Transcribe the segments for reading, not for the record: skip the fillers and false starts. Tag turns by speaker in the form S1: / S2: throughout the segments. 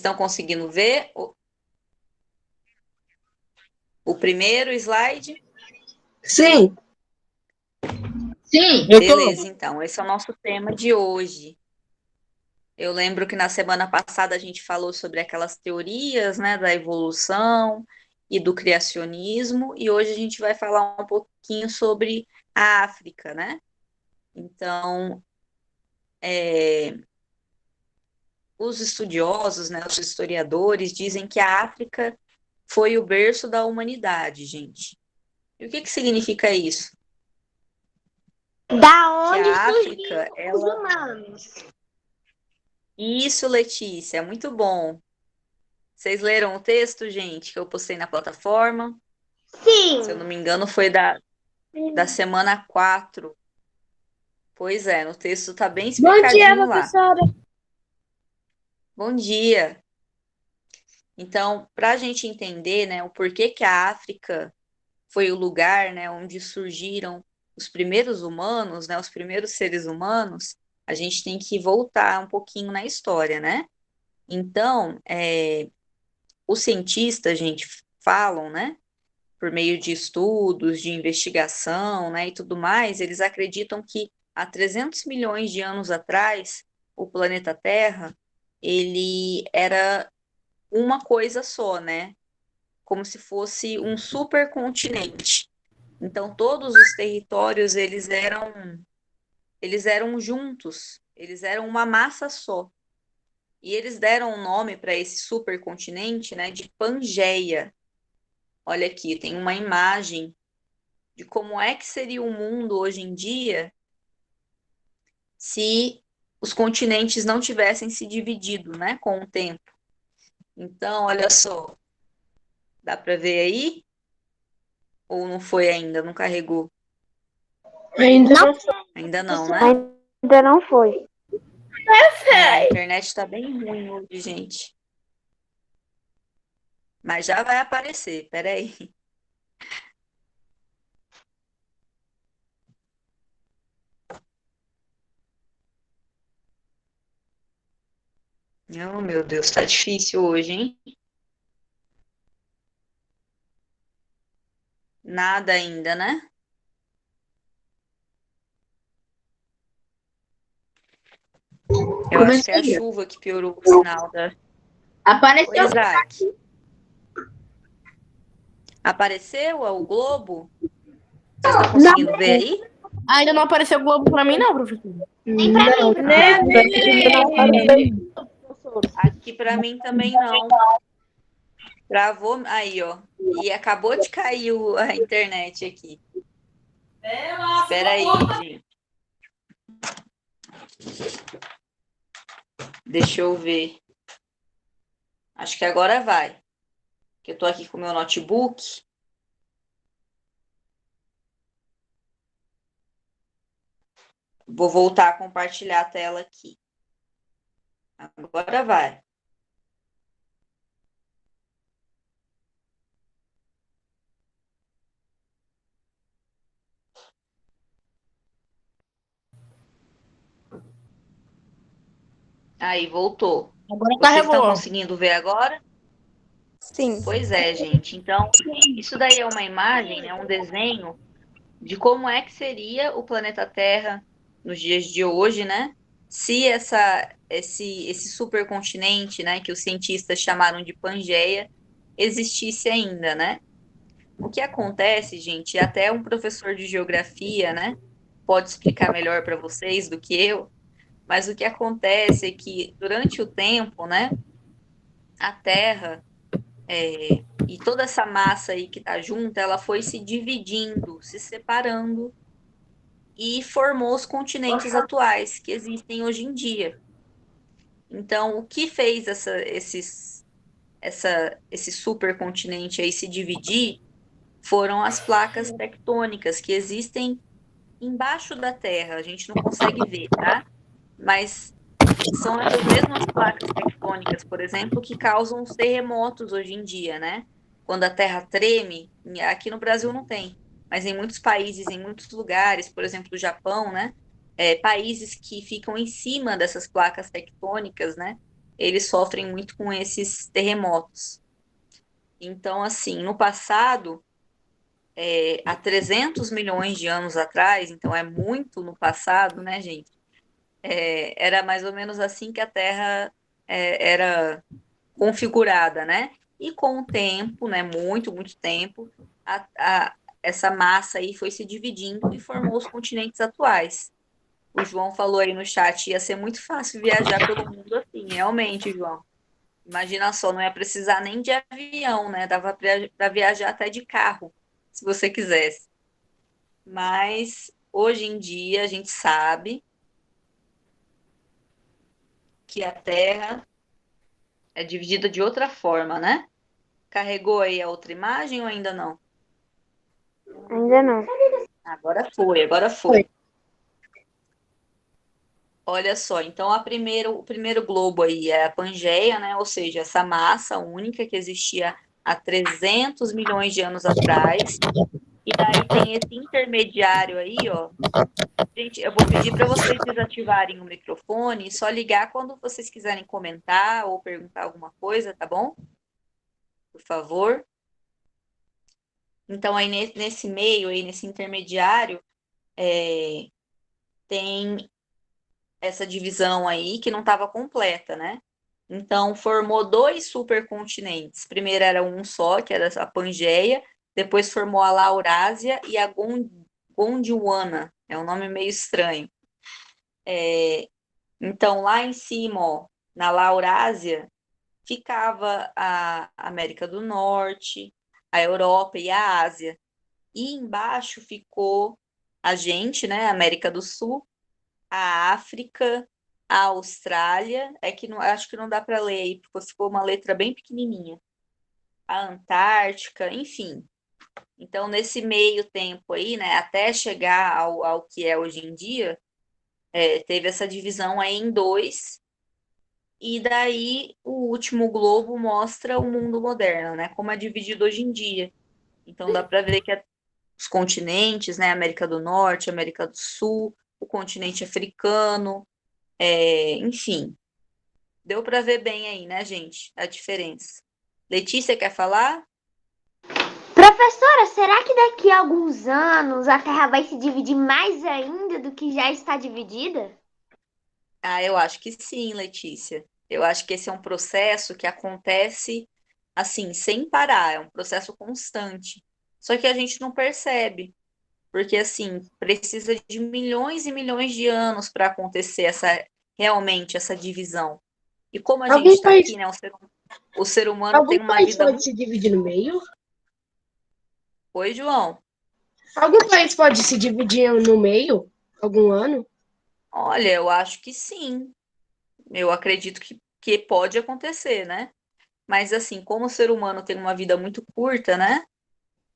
S1: estão conseguindo ver o primeiro slide?
S2: Sim.
S3: Sim.
S1: Beleza, então, esse é o nosso tema de hoje. Eu lembro que na semana passada a gente falou sobre aquelas teorias, né, da evolução e do criacionismo, e hoje a gente vai falar um pouquinho sobre a África, né? Então, os estudiosos, né, os historiadores dizem que a África foi o berço da humanidade, gente. E o que que significa isso?
S4: Da
S1: Que
S4: onde
S1: a África,
S4: surgiram os humanos?
S1: Isso, Letícia, muito bom. Vocês leram o texto, gente, que eu postei na plataforma? Se eu não
S4: Sim.
S1: me engano, foi da semana 4. Pois é, no texto tá bem
S3: Bom dia,
S1: explicadinho lá.
S3: professora.
S1: Bom dia. Então, para a gente entender, né, o porquê que a África foi o lugar, né, onde surgiram os primeiros humanos, né, os primeiros seres humanos, a gente tem que voltar um pouquinho na história, né? Então, os cientistas, gente, falam, né, por meio de estudos, de investigação, né, e tudo mais, eles acreditam que há 300 milhões de anos atrás, o planeta Terra, ele era uma coisa só, né? Como se fosse um supercontinente. Então, todos os territórios, eles eram juntos, eles eram uma massa só. E eles deram o nome para esse supercontinente, né, de Pangeia. Olha aqui, tem uma imagem de como é que seria o mundo hoje em dia se os continentes não tivessem se dividido, né, com o tempo. Então, olha só, dá para ver aí? Ou não foi ainda? Não carregou?
S2: Ainda não.
S1: Ainda não, né?
S4: Ainda não foi.
S1: A internet está bem ruim hoje, gente. Mas já vai aparecer, peraí. Oh, meu Deus, tá difícil hoje, hein? Nada ainda, né? Eu acho que é a
S3: Comecei.
S1: chuva que piorou o sinal da. Oi,
S3: Apareceu.
S1: Isaac. Apareceu o globo? Vocês estão conseguindo ver aí?
S3: Ainda não apareceu o Globo pra mim, não, professora.
S4: Nem pra mim,
S1: Ah,
S4: professor.
S1: aqui para mim também não. Travou aí, ó. E acabou de cair a internet aqui. Espera aí, gente. Deixa eu ver. Acho que agora vai. Que eu tô aqui com o meu notebook. Vou voltar a compartilhar a tela aqui. Agora vai. Aí, voltou.
S3: Agora
S1: Vocês estão
S3: carregou.
S1: conseguindo ver agora?
S4: Sim.
S1: Pois é, gente. Então, isso daí é uma imagem, é um desenho de como é que seria o planeta Terra nos dias de hoje, né? Se esse supercontinente, né, que os cientistas chamaram de Pangeia, existisse ainda, né? O que acontece, gente, até um professor de geografia, né, pode explicar melhor para vocês do que eu, mas o que acontece é que durante o tempo, né, a Terra e toda essa massa aí que está junta, ela foi se dividindo, se separando e formou os continentes atuais que existem hoje em dia. Então, o que fez esse supercontinente aí se dividir foram as placas tectônicas que existem embaixo da Terra. A gente não consegue ver, tá? Mas são essas mesmas placas tectônicas, por exemplo, que causam os terremotos hoje em dia, né? Quando a Terra treme, aqui no Brasil não tem, mas em muitos países, em muitos lugares, por exemplo, o Japão, né? Países que ficam em cima dessas placas tectônicas, né? eles sofrem muito com esses terremotos. Então, assim, no passado, há 300 milhões de anos atrás, então é muito no passado, né, gente? Era mais ou menos assim que a Terra era configurada, né? E com o tempo, né, muito, muito tempo, essa massa aí foi se dividindo e formou os continentes atuais. O João falou aí no chat, ia ser muito fácil viajar pelo mundo assim, realmente, João. Imagina só, não ia precisar nem de avião, né? Dava para viajar até de carro, se você quisesse. Mas hoje em dia a gente sabe que a Terra é dividida de outra forma, né? Carregou aí a outra imagem ou ainda não?
S4: Ainda não.
S1: Agora foi, agora foi. Olha só, então o primeiro globo aí é a Pangeia, né? Ou seja, essa massa única que existia há 300 milhões de anos atrás. E daí tem esse intermediário aí, ó. Gente, eu vou pedir para vocês desativarem o microfone e só ligar quando vocês quiserem comentar ou perguntar alguma coisa, tá bom? Por favor. Então, aí nesse meio, aí nesse intermediário, tem essa divisão aí que não estava completa, né? Então, formou dois supercontinentes. Primeiro era um só, que era a Pangeia, depois formou a Laurásia e a Gondwana. É um nome meio estranho. Então, lá em cima, ó, na Laurásia, ficava a América do Norte, a Europa e a Ásia. E embaixo ficou a gente, né, a América do Sul, a África, a Austrália, que não, acho que não dá para ler aí, porque ficou uma letra bem pequenininha. A Antártica, enfim. Então, nesse meio tempo aí, né, até chegar ao que é hoje em dia, teve essa divisão aí em dois, e daí o último globo mostra o mundo moderno, né, como é dividido hoje em dia. Então, dá para ver que os continentes, né, América do Norte, América do Sul, o continente africano, enfim, deu para ver bem aí, né, gente, a diferença. Letícia, quer falar?
S5: Professora, será que daqui a alguns anos a Terra vai se dividir mais ainda do que já está dividida?
S1: Ah, eu acho que sim, Letícia. Eu acho que esse é um processo que acontece assim, sem parar, é um processo constante. Só que a gente não percebe, porque assim, precisa de milhões e milhões de anos para acontecer realmente essa divisão. E como a gente
S2: Algum
S1: está
S2: país,
S1: aqui, né, o ser humano
S2: algum
S1: tem uma
S2: país
S1: vida
S2: pode
S1: muito.
S2: se dividir no meio?
S1: Oi, João.
S2: Algum país pode se dividir no meio? Algum ano?
S1: Olha, eu acho que sim. Eu acredito que pode acontecer, né? Mas assim, como o ser humano tem uma vida muito curta, né?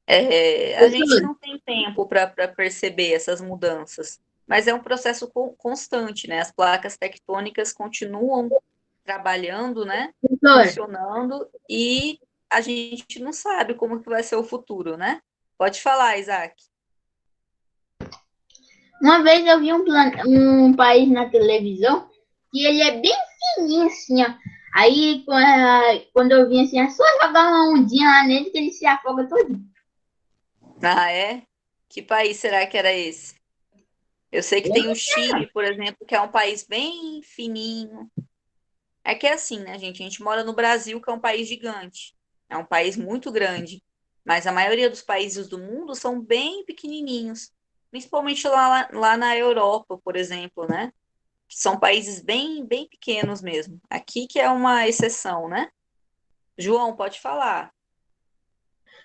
S1: A gente não tem tempo para perceber essas mudanças. Mas é um processo constante, né? As placas tectônicas continuam trabalhando, né?
S2: Professor,
S1: Funcionando e a gente não sabe como que vai ser o futuro, né? Pode falar, Isaac.
S6: Uma vez eu vi um país na televisão que ele é bem fininho assim, ó. Aí quando eu vi assim, é só jogar uma ondinha lá nele que ele se afoga todo.
S1: Ah, é? Que país será que era esse? Eu sei que tem o Chile, por exemplo, que é um país bem fininho. É que é assim, né, gente? A gente mora no Brasil, que é um país gigante. É um país muito grande. Mas a maioria dos países do mundo são bem pequenininhos. Principalmente lá na Europa, por exemplo, né? Que são países bem, bem pequenos mesmo. Aqui que é uma exceção, né? João, pode falar.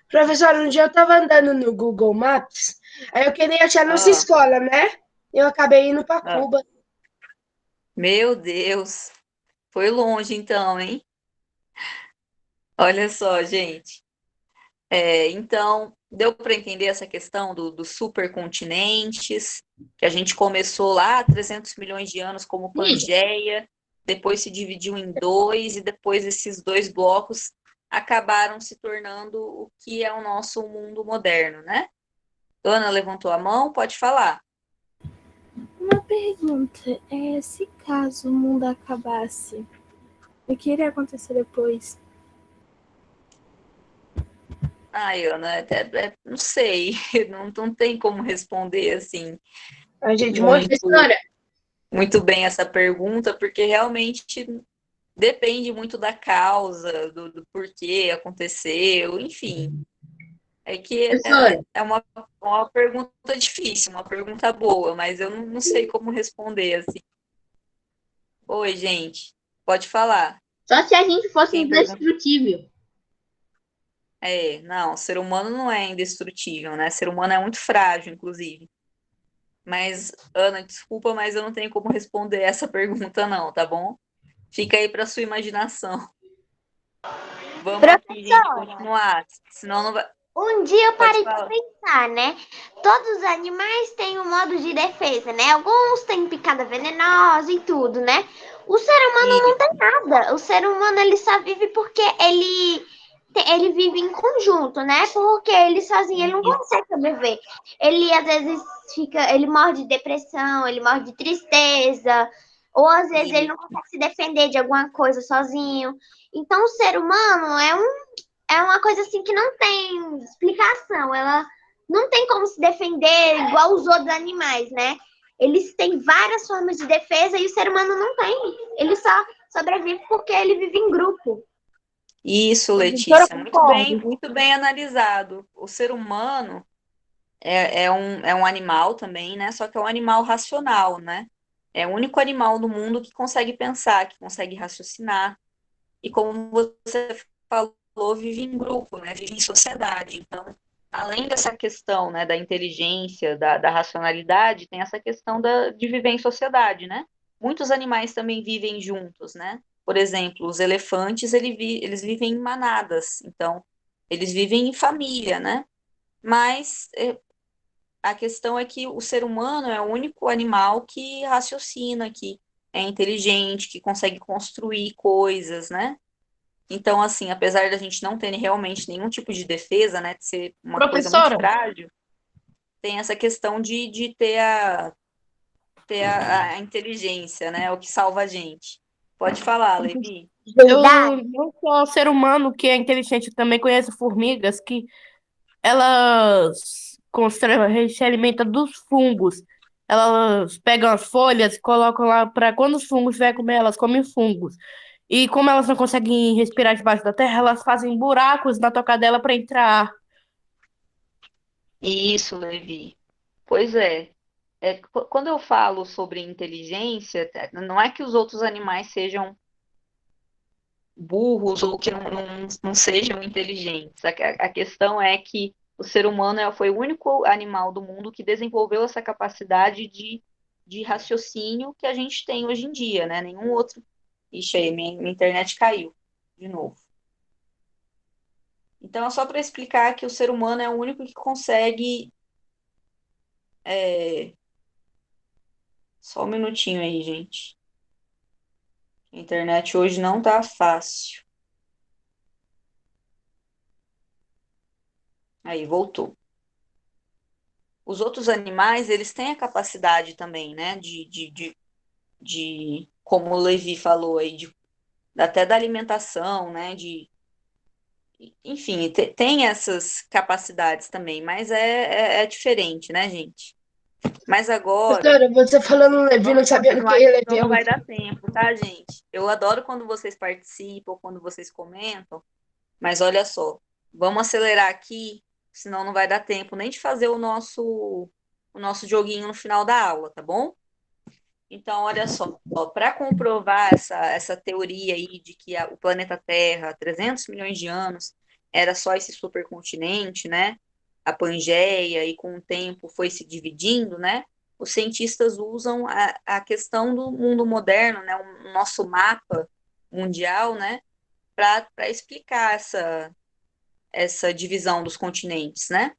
S2: professor, um dia eu estava andando no Google Maps, aí eu queria achar nossa
S1: Ah,
S2: escola, né? Eu acabei indo para
S1: ah.
S2: Cuba.
S1: Meu Deus. Foi longe então, hein? Olha só, gente. Então, deu para entender essa questão dos supercontinentes, que a gente começou lá há 300 milhões de anos como Pangeia, depois se dividiu em dois, e depois esses dois blocos acabaram se tornando o que é o nosso mundo moderno, né? Ana levantou a mão, pode falar.
S7: Uma pergunta, se caso o mundo acabasse,
S3: O que iria acontecer depois?
S1: Ai, Ana, não sei, não tem como responder assim
S2: A gente morre.
S1: muito,
S6: Professora,
S1: muito bem essa pergunta, porque realmente depende muito da causa, do porquê aconteceu, enfim. É que
S6: professora,
S1: é uma pergunta difícil, uma pergunta boa, mas eu não sei como responder assim. Oi, gente, pode falar.
S6: só se a gente fosse
S1: Quem pergunta?
S6: indestrutível.
S1: Não, o ser humano não é indestrutível, né? O ser humano é muito frágil, inclusive. Mas, Ana, desculpa, mas eu não tenho como responder essa pergunta, não, tá bom? Fica aí para sua imaginação. Vamos aqui, gente,
S5: Professora,
S1: continuar. Senão não vai.
S5: um dia eu
S1: Pode
S5: parei para
S1: falar.
S5: pensar, né? Todos os animais têm um modo de defesa, né? Alguns têm picada venenosa e tudo, né? O ser humano
S1: E,
S5: não tem nada. O ser humano ele só vive porque ele vive em conjunto, né? Porque ele sozinho ele não
S1: e,
S5: consegue sobreviver. Ele às vezes ele morre de depressão, ele morre de tristeza, ou às vezes ele
S1: e,
S5: não consegue se defender de alguma coisa sozinho. Então o ser humano é uma coisa assim que não tem explicação. Ela não tem como se defender igual os outros animais, né? Eles têm várias formas de defesa e o ser humano não tem. Ele só sobrevive porque ele vive em grupo.
S1: isso,
S3: Professora,
S1: Letícia,
S3: concordo.
S1: muito bem analisado. O ser humano é um animal também, né? Só que é um animal racional, né? É o único animal no mundo que consegue pensar, que consegue raciocinar. E como você falou, vive em grupo, né? Vive em sociedade. Então, além dessa questão, né, da inteligência, da racionalidade, tem essa questão de viver em sociedade, né? Muitos animais também vivem juntos, né? Por exemplo, os elefantes, eles vivem em manadas, então, eles vivem em família, né? Mas a questão é que o ser humano é o único animal que raciocina, que é inteligente, que consegue construir coisas, né? Então, assim, apesar da gente não ter realmente nenhum tipo de defesa, né, de ser uma coisa muito
S3: Professora,
S1: frágil, tem essa questão de ter a inteligência, né, o que salva a gente. Pode falar, Levi.
S5: Verdade.
S3: eu não sou ser humano que é inteligente, eu também conheço formigas que elas se alimentam dos fungos. Elas pegam as folhas e colocam lá para quando os fungos vier comer, elas comem fungos. E como elas não conseguem respirar debaixo da terra, elas fazem buracos na toca dela para entrar.
S1: Isso, Levi. Pois é. Quando eu falo sobre inteligência, não é que os outros animais sejam burros ou que não sejam inteligentes. A questão é que o ser humano foi o único animal do mundo que desenvolveu essa capacidade de raciocínio que a gente tem hoje em dia, né? Nenhum outro. Ixi, aí, minha internet caiu de novo. Então, é só para explicar que o ser humano é o único que consegue. Só um minutinho aí, gente. A internet hoje não tá fácil. Aí, voltou. Os outros animais, eles têm a capacidade também, né, como o Levi falou aí, até da alimentação, né, enfim, tem essas capacidades também, mas é diferente, né, gente? Mas agora,
S2: Doutora, você falando Levi, não
S1: vamos
S2: sabendo
S1: continuar,
S2: quem
S1: que
S2: é Levi
S1: senão
S2: é
S1: não vai
S2: outro.
S1: dar tempo, tá, gente? Eu adoro quando vocês participam, quando vocês comentam, mas olha só, vamos acelerar aqui, senão não vai dar tempo nem de fazer o nosso joguinho no final da aula, tá bom? Então, olha só, para comprovar essa teoria aí de que o planeta Terra, há 300 milhões de anos, era só esse supercontinente, né? A Pangeia, e com o tempo foi se dividindo, né? Os cientistas usam a questão do mundo moderno, né? O nosso mapa mundial, né? Para explicar essa divisão dos continentes, né?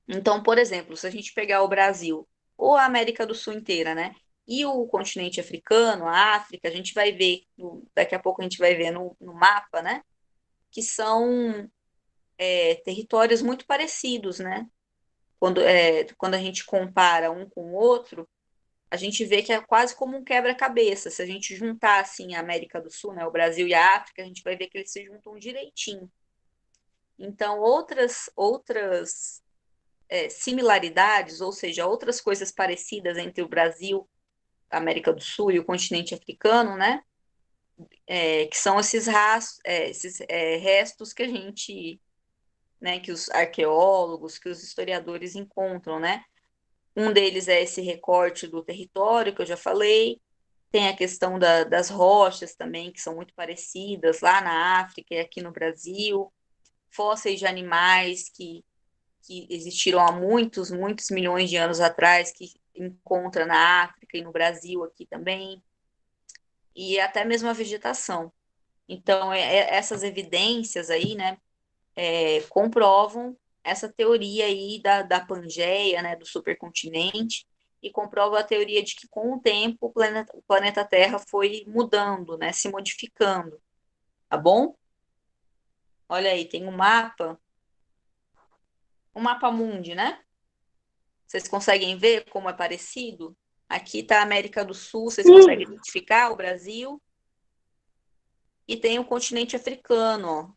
S1: Então, por exemplo, se a gente pegar o Brasil ou a América do Sul inteira, né? E o continente africano, a África, a gente vai ver, daqui a pouco a gente vai ver no mapa, né? Que são territórios muito parecidos, né? Quando a gente compara um com o outro, a gente vê que é quase como um quebra-cabeça. Se a gente juntar assim a América do Sul, né, o Brasil e a África, a gente vai ver que eles se juntam direitinho. Então, outras similaridades, ou seja, outras coisas parecidas entre o Brasil, a América do Sul e o continente africano, né? Que são esses restos que a gente, né, que os arqueólogos, que os historiadores encontram, né? Um deles é esse recorte do território que eu já falei. Tem a questão das rochas também, que são muito parecidas lá na África e aqui no Brasil. Fósseis de animais que existiram há muitos, muitos milhões de anos atrás, que encontra na África e no Brasil aqui também. E até mesmo a vegetação. Então, essas evidências aí, né, comprovam essa teoria aí da Pangeia, né, do supercontinente, e comprova a teoria de que com o tempo o planeta Terra foi mudando, né, se modificando, tá bom? Olha aí, tem um mapa mundi, né? Vocês conseguem ver como é parecido? Aqui está a América do Sul, vocês conseguem identificar o Brasil? E tem o continente africano, ó,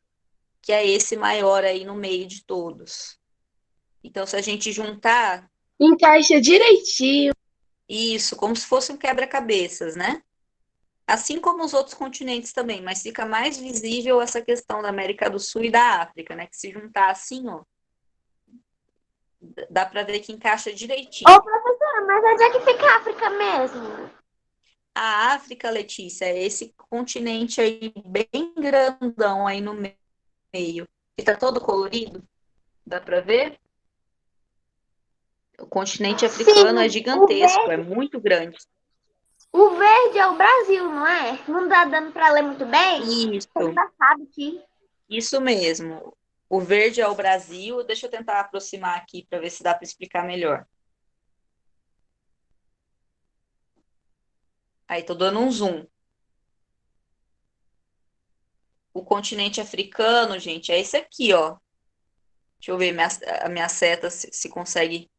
S1: que é esse maior aí no meio de todos. Então, se a gente juntar
S2: Encaixa direitinho.
S1: isso, como se fosse um quebra-cabeças, né? Assim como os outros continentes também, mas fica mais visível essa questão da América do Sul e da África, né? Que se juntar assim, ó, dá para ver que encaixa direitinho.
S5: Ô, professora, mas onde é que fica a África mesmo?
S1: A África, Letícia, é esse continente aí bem grandão aí no meio, que tá todo colorido, dá para ver? O continente africano
S5: Sim,
S1: é gigantesco, é muito grande.
S5: O verde é o Brasil, não é? Não tá dando pra ler muito bem?
S1: Isso,
S5: Tô embaçado aqui.
S1: isso mesmo. O verde é o Brasil. Deixa eu tentar aproximar aqui para ver se dá para explicar melhor. Aí, tô dando um zoom. O continente africano, gente, é esse aqui, ó. Deixa eu ver a minha seta se consegue.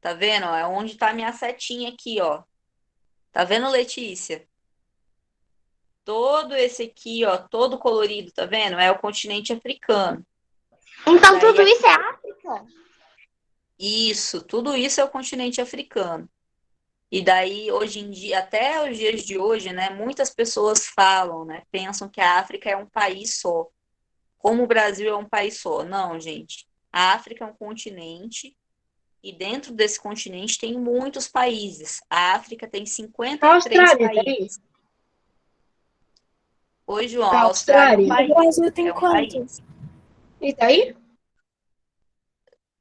S1: Tá vendo? Ó? É onde tá a minha setinha aqui, ó. Tá vendo, Letícia? Todo esse aqui, ó, todo colorido, tá vendo? É o continente africano.
S5: Então
S1: Daí
S5: tudo
S1: aqui-
S5: isso é África?
S1: Isso, tudo isso é o continente africano. E daí, hoje em dia, até os dias de hoje, né, muitas pessoas falam, né, pensam que a África é um país só, como o Brasil é um país só. Não, gente. A África é um continente e dentro desse continente tem muitos países. A África tem
S2: A
S1: 53
S2: Austrália, tá aí?
S1: países. Oi, João,
S2: A
S1: a Austrália é um
S2: Austrália.
S1: país.
S4: O Brasil tem
S1: É um
S4: quantos?
S1: país.
S2: E tá aí?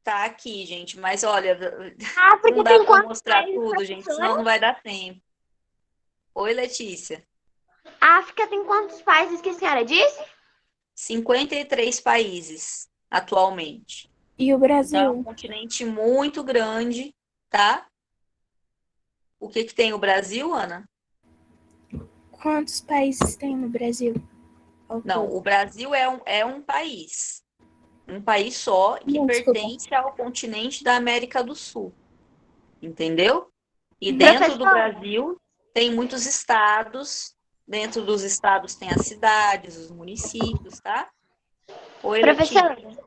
S1: Tá aqui, gente, mas olha,
S5: A
S1: não
S5: África
S1: dá
S5: tem
S1: para
S5: quantos
S1: mostrar
S5: países,
S1: tudo, gente, senão
S5: professora?
S1: não vai dar tempo. Oi, Letícia.
S5: A África tem quantos países que a senhora disse?
S1: 53 países atualmente.
S4: E o
S1: Então, é um
S4: Brasil?
S1: continente muito grande, tá? O que que tem o Brasil, Ana?
S4: Quantos países tem no Brasil? Ao
S1: Não,
S4: todo?
S1: o Brasil é um país só que
S4: Não, desculpa.
S1: pertence ao continente da América do Sul, entendeu? E dentro do
S5: Professora,
S1: Brasil tem muitos estados, dentro dos estados tem as cidades, os municípios, tá? Oi, Letícia.
S5: professora,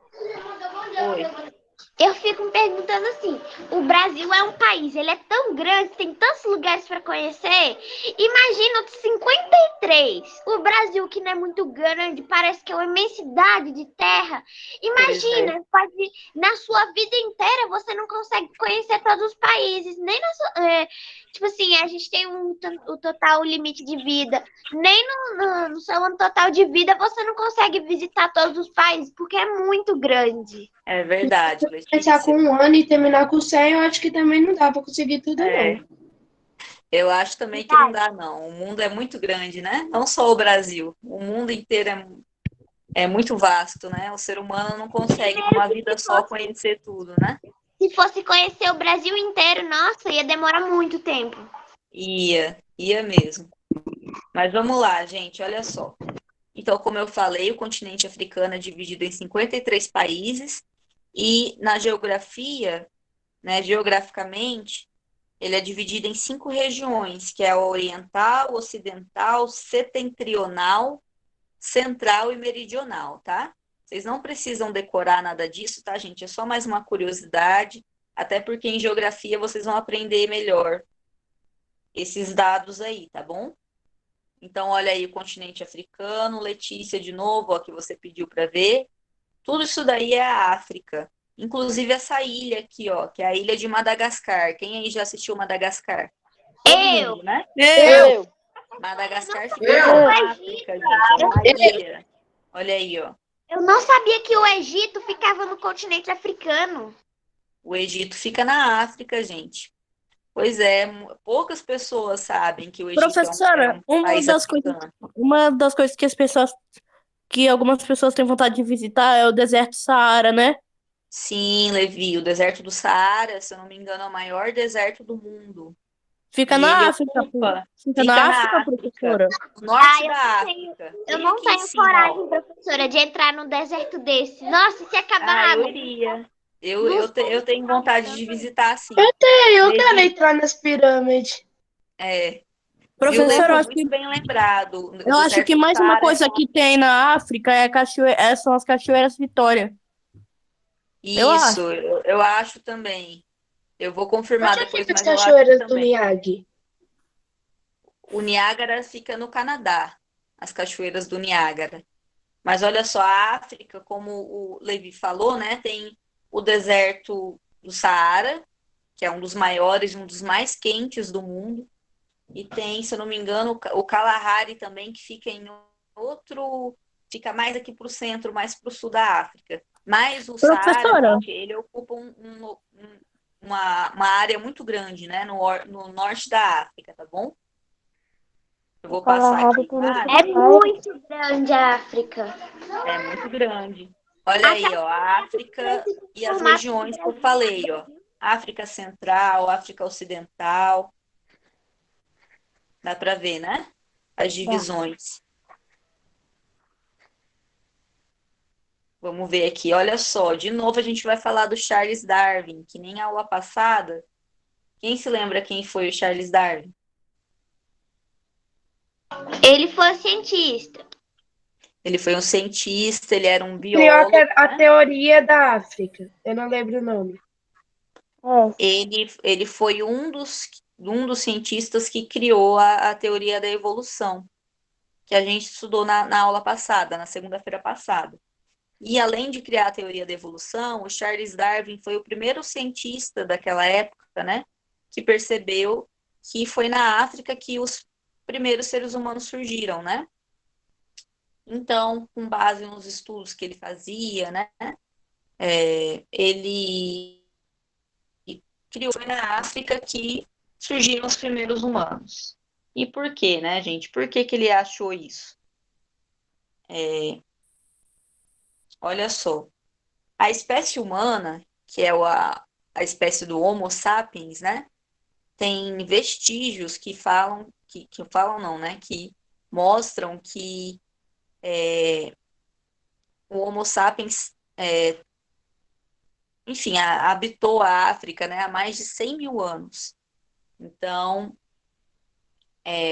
S1: Oi.
S5: eu fico me perguntando assim, o Brasil é um país, ele é tão grande, tem tantos lugares para conhecer. Imagina os 53. O Brasil, que não é muito grande, parece que é uma imensidade de terra.
S1: Pois é.
S5: Imagina, na sua vida inteira você não consegue conhecer todos os países, nem tipo assim, a gente tem o total limite de vida, nem no seu ano total de vida você não consegue visitar todos os países, porque é muito grande.
S1: É verdade,
S2: Começar com
S1: Letícia.
S2: 1 ano e terminar com 100, eu acho que também não dá pra conseguir tudo,
S1: É.
S2: não.
S1: Eu acho também que não dá, não. O mundo é muito grande, né? Não só o Brasil. O mundo inteiro é muito vasto, né? O ser humano não consegue, numa vida só, conhecer tudo, né?
S5: Se fosse conhecer o Brasil inteiro, nossa, ia demorar muito tempo.
S1: Ia mesmo. Mas vamos lá, gente, olha só. Então, como eu falei, o continente africano é dividido em 53 países e na geografia, né, geograficamente, Ele é dividido em 5 regiões, que é a oriental, ocidental, setentrional, central e meridional, tá? Vocês não precisam decorar nada disso, tá, gente? É só mais uma curiosidade, até porque em geografia vocês vão aprender melhor esses dados aí, tá bom? Então, olha aí o continente africano, Letícia, de novo, ó, que você pediu para ver. Tudo isso daí é a África. Inclusive essa ilha aqui, ó, que é a ilha de Madagascar. Quem aí já assistiu Madagascar? Todo
S5: Eu.
S1: mundo, né?
S3: Eu.
S1: Madagascar fica na África, gente. É uma ilha. Olha aí, ó.
S5: Eu não sabia que o Egito ficava no continente africano.
S1: O Egito fica na África, gente. Pois é, poucas pessoas sabem que o Egito é
S3: Professora,
S1: um país africano.
S3: uma das coisas que algumas pessoas têm vontade de visitar é o deserto Saara, né?
S1: Sim, Levi, o deserto do Saara, se eu não me engano, é o maior deserto do mundo.
S3: Fica
S1: E
S3: na
S1: ele
S3: África,
S1: ocupa,
S3: fica
S1: fica
S3: na
S1: na
S3: África,
S1: África,
S3: professora.
S1: no norte
S5: eu
S1: da
S5: não tenho-
S1: África.
S5: Eu
S1: Bem
S5: não
S1: aqui em
S5: tenho
S1: cima, ó.
S5: coragem, professora, de entrar num deserto desse. Nossa, se acabar a
S1: Eu
S5: água.
S1: iria. Eu tenho vontade de visitar, sim.
S2: Eu quero
S1: Levi,
S2: entrar nas pirâmides.
S1: viu,
S3: Professora,
S1: Levi? Muito bem lembrado. O
S3: eu acho
S1: deserto
S3: que
S1: do
S3: mais uma
S1: Saara
S3: coisa que tem na África é são as cachoeiras Vitória. Eu acho.
S1: Isso, eu acho também. Eu vou confirmar
S2: Onde
S1: depois,
S2: fica as
S1: mas eu acho
S2: cachoeiras do
S1: também.
S2: Miyagi?
S1: O Niágara fica no Canadá, as cachoeiras do Niágara. Mas olha só, a África, como o Levi falou, né, tem o deserto do Saara, que é um dos maiores, um dos mais quentes do mundo. E tem, se eu não me engano, o Kalahari também, que fica em outro, fica mais aqui para o centro, mais para o sul da África. Mas o Saara,
S3: Professora,
S1: gente, ele ocupa uma área muito grande, né, no norte da África, tá bom? Eu vou passar aqui a imagem.
S5: É muito grande a África.
S1: É muito grande. Olha aí, ó, a África e as regiões que eu falei, ó. África Central, África Ocidental. Dá para ver, né? As divisões. Vamos ver aqui, olha só. De novo a gente vai falar do Charles Darwin, que nem a aula passada. Quem se lembra quem foi o Charles Darwin?
S5: Ele foi cientista.
S1: Ele foi um cientista, ele era um
S2: Criou
S1: biólogo,
S2: a
S1: né?
S2: teoria da África. Eu não lembro o nome.
S1: Ele foi um dos cientistas que criou a teoria da evolução, que a gente estudou na aula passada, na segunda-feira passada. E além de criar a teoria da evolução, o Charles Darwin foi o primeiro cientista daquela época, né, que percebeu que foi na África que os primeiros seres humanos surgiram, né? Então, com base nos estudos que ele fazia, né, ele criou foi na África que surgiram os primeiros humanos. E por quê, né, gente? Por que que ele achou isso? Olha só, a espécie humana, que é a espécie do Homo sapiens, né? Tem vestígios que falam, que falam não, né? Que mostram que o Homo sapiens, enfim, habitou a África, né? Há mais de 100 mil anos. Então,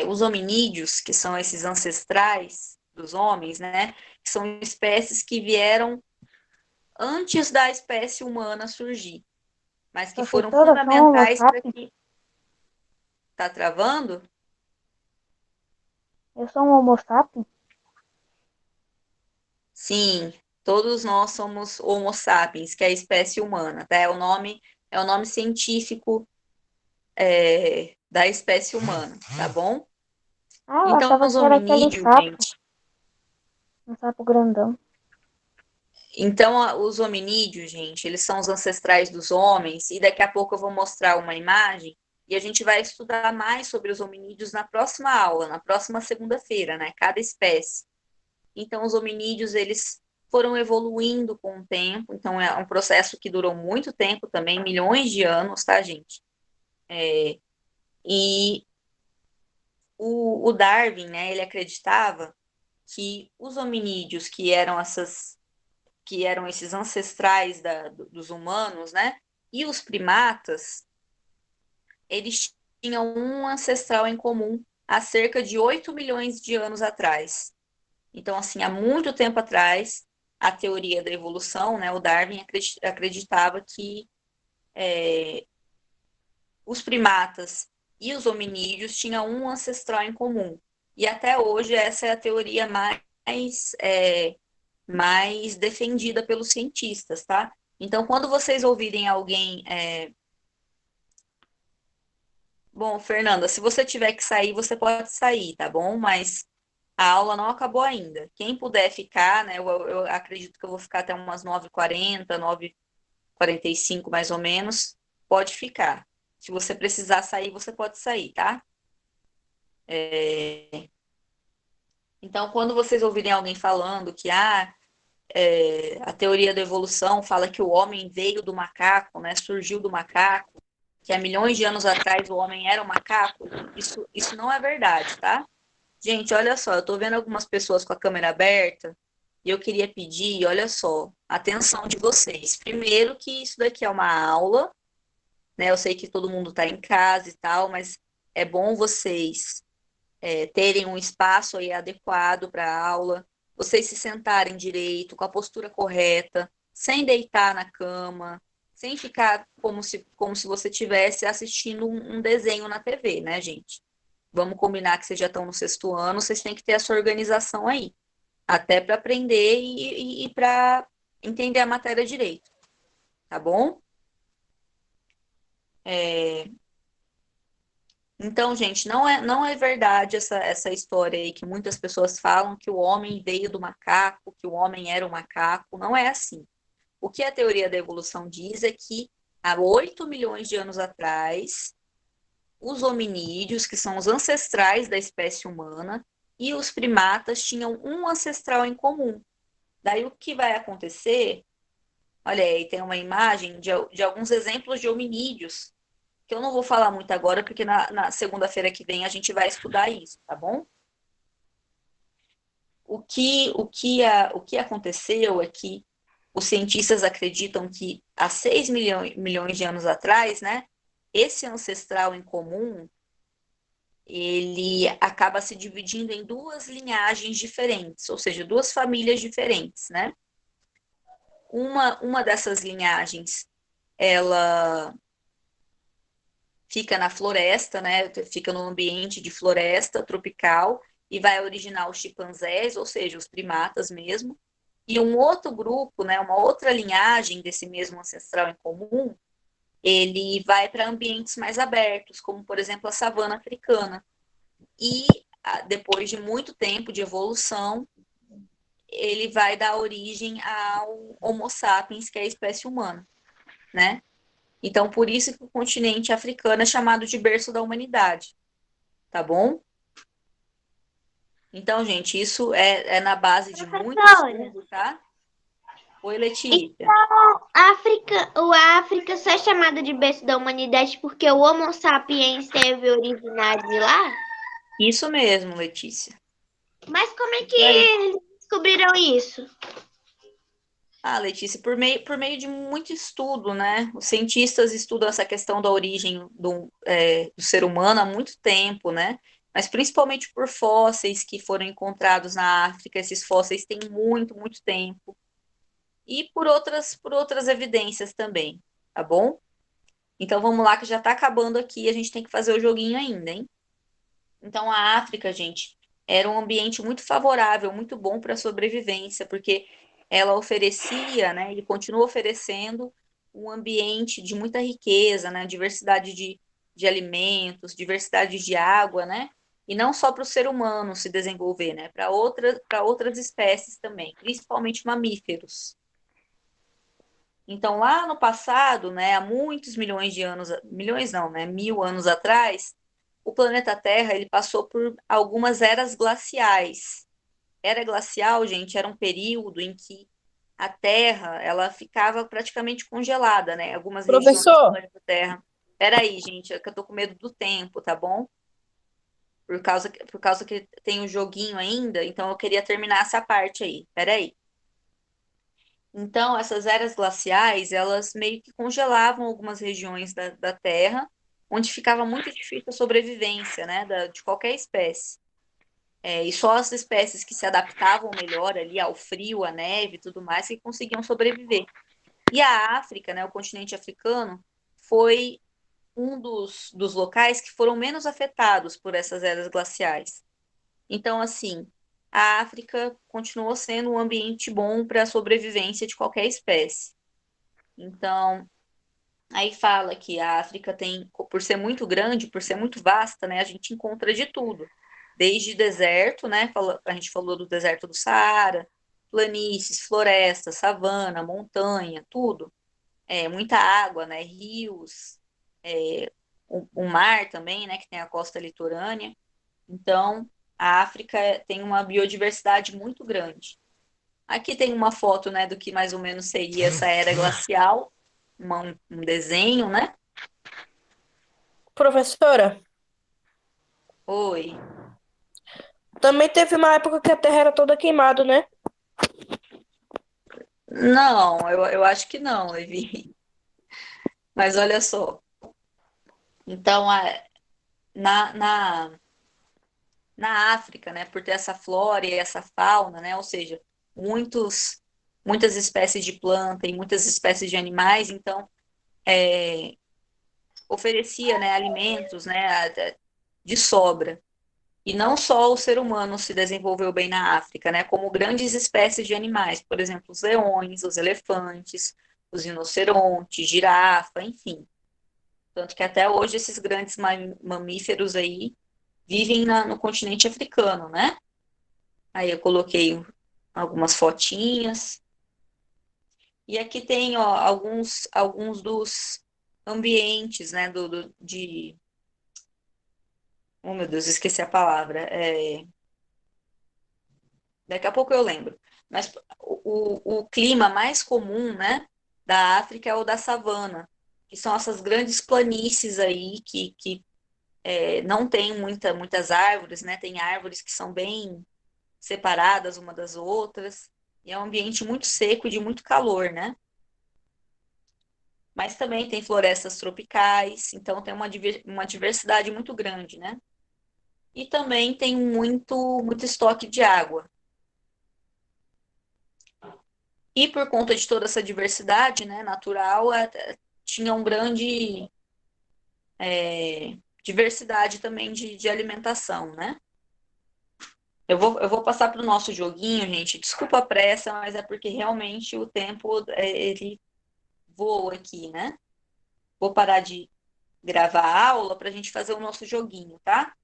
S1: os hominídeos, que são esses ancestrais dos homens, né? Que são espécies que vieram antes da espécie humana surgir, mas que foram fundamentais para que... Tá travando?
S7: Eu sou um Homo sapiens?
S1: Sim, todos nós somos Homo sapiens, que é a espécie humana, tá? É o nome científico da espécie humana, tá bom?
S7: Ah, eu
S1: Então,
S7: achava
S1: os
S7: que era aquele
S1: hominídeos,
S7: sapo.
S1: gente.
S7: Um sapo grandão.
S1: Então, os hominídeos, gente, eles são os ancestrais dos homens, e daqui a pouco eu vou mostrar uma imagem, e a gente vai estudar mais sobre os hominídeos na próxima aula, na próxima segunda-feira, né? Cada espécie. Então, os hominídeos, eles foram evoluindo com o tempo, então é um processo que durou muito tempo também, milhões de anos, tá, gente? E o Darwin, né, ele acreditava que os hominídeos, que eram esses ancestrais dos humanos, né, e os primatas, eles tinham um ancestral em comum há cerca de 8 milhões de anos atrás. Então, assim, há muito tempo atrás, a teoria da evolução, né, o Darwin acreditava que os primatas e os hominídeos tinham um ancestral em comum. E até hoje essa é a teoria mais defendida pelos cientistas, tá? Então, quando vocês ouvirem alguém. Bom, Fernanda, se você tiver que sair, você pode sair, tá bom? Mas a aula não acabou ainda. Quem puder ficar, né? Eu acredito que eu vou ficar até umas 9h40, 9h45 mais ou menos. Pode ficar. Se você precisar sair, você pode sair, tá? Então, quando vocês ouvirem alguém falando que a teoria da evolução fala que o homem veio do macaco, né? Surgiu do macaco, que há milhões de anos atrás o homem era um macaco, isso não é verdade, tá? Gente, olha só, eu tô vendo algumas pessoas com a câmera aberta e eu queria pedir, olha só, atenção de vocês. Primeiro que isso daqui é uma aula, né? Eu sei que todo mundo tá em casa e tal, mas é bom vocês terem um espaço aí adequado para a aula, vocês se sentarem direito, com a postura correta, sem deitar na cama, sem ficar como se você estivesse assistindo um desenho na TV, né, gente? Vamos combinar que vocês já estão no 6º ano, vocês têm que ter essa organização aí, até para aprender e para entender a matéria direito, tá bom? Então, gente, não é verdade essa história aí que muitas pessoas falam que o homem veio do macaco, que o homem era um macaco. Não é assim. O que a teoria da evolução diz é que há 8 milhões de anos atrás, os hominídeos, que são os ancestrais da espécie humana, e os primatas tinham um ancestral em comum. Daí o que vai acontecer? Olha aí, tem uma imagem de alguns exemplos de hominídeos, que eu não vou falar muito agora, porque na segunda-feira que vem a gente vai estudar isso, tá bom? O que aconteceu é que os cientistas acreditam que há 6 milhões de anos atrás, né, esse ancestral em comum, ele acaba se dividindo em duas linhagens diferentes, ou seja, duas famílias diferentes, né? Uma dessas linhagens, ela fica na floresta, né? Fica no ambiente de floresta tropical e vai originar os chimpanzés, ou seja, os primatas mesmo. E um outro grupo, né, uma outra linhagem desse mesmo ancestral em comum, ele vai para ambientes mais abertos, como por exemplo a savana africana. E depois de muito tempo de evolução, ele vai dar origem ao Homo sapiens, que é a espécie humana, né? Então, por isso que o continente africano é chamado de berço da humanidade, tá bom? Então, gente, isso é na base de muito
S5: Professora.
S1: estudo, tá? Oi, Letícia.
S5: A África só é chamada de berço da humanidade porque o Homo sapiens teve originário de lá?
S1: Isso mesmo, Letícia.
S5: Mas como é que
S1: Isso aí.
S5: eles descobriram isso?
S1: Letícia, por meio de muito estudo, né? Os cientistas estudam essa questão da origem do ser humano há muito tempo, né? Mas principalmente por fósseis que foram encontrados na África, esses fósseis têm muito, muito tempo. E por outras evidências também, tá bom? Então vamos lá, que já tá acabando aqui, a gente tem que fazer o joguinho ainda, hein? Então a África, gente, era um ambiente muito favorável, muito bom para a sobrevivência, porque ela oferecia, né, e continua oferecendo um ambiente de muita riqueza, né, diversidade de alimentos, diversidade de água, né, e não só para o ser humano se desenvolver, né, para outras espécies também, principalmente mamíferos. Então, lá no passado, né, há muitos milhões de anos, milhões não, né, 1000 anos atrás, o planeta Terra ele passou por algumas eras glaciais. Era glacial, gente, era um período em que a Terra ela ficava praticamente congelada, né? Algumas regiões do
S2: Professor,
S1: planeta Terra. Peraí, gente, é que eu tô com medo do tempo, tá bom? Por causa que tem o joguinho ainda, então eu queria terminar essa parte aí. Peraí. Então, essas eras glaciais, elas meio que congelavam algumas regiões da Terra onde ficava muito difícil a sobrevivência, né, de qualquer espécie. E só as espécies que se adaptavam melhor ali ao frio, à neve e tudo mais, que conseguiam sobreviver. E a África, né, o continente africano, foi um dos locais que foram menos afetados por essas eras glaciais. Então, assim, a África continuou sendo um ambiente bom para a sobrevivência de qualquer espécie. Então, aí fala que a África tem, por ser muito grande, por ser muito vasta, né, a gente encontra de tudo. Desde deserto, né, a gente falou do deserto do Saara, planícies, florestas, savana, montanha, tudo. Muita água, né, rios, o mar também, né, que tem a costa litorânea. Então, a África tem uma biodiversidade muito grande. Aqui tem uma foto, né, do que mais ou menos seria essa era glacial, um desenho, né?
S3: Professora,
S1: Oi.
S3: também teve uma época que a Terra era toda queimada, né?
S1: Não, eu acho que não, Levi. Mas olha só. Então, na, na, na África, né, por ter essa flora e essa fauna, né, ou seja, muitas espécies de planta e muitas espécies de animais, então, oferecia, né, alimentos, né, de sobra. E não só o ser humano se desenvolveu bem na África, né, como grandes espécies de animais, por exemplo, os leões, os elefantes, os rinocerontes, girafa, enfim. Tanto que até hoje esses grandes mamíferos aí vivem no continente africano, né? Aí eu coloquei algumas fotinhas. E aqui tem, ó, alguns dos ambientes, né, oh, meu Deus, esqueci a palavra. Daqui a pouco eu lembro. Mas o clima mais comum, né, da África é o da savana, que são essas grandes planícies aí que não tem muitas árvores, né? Tem árvores que são bem separadas uma das outras. E é um ambiente muito seco e de muito calor, né? Mas também tem florestas tropicais, então tem uma diversidade muito grande, né? E também tem muito estoque de água. E por conta de toda essa diversidade, né, natural, tinha um grande diversidade também de alimentação, né? Eu vou passar para o nosso joguinho, gente. Desculpa a pressa, mas é porque realmente o tempo ele voa aqui, né? Vou parar de gravar a aula para a gente fazer o nosso joguinho, tá?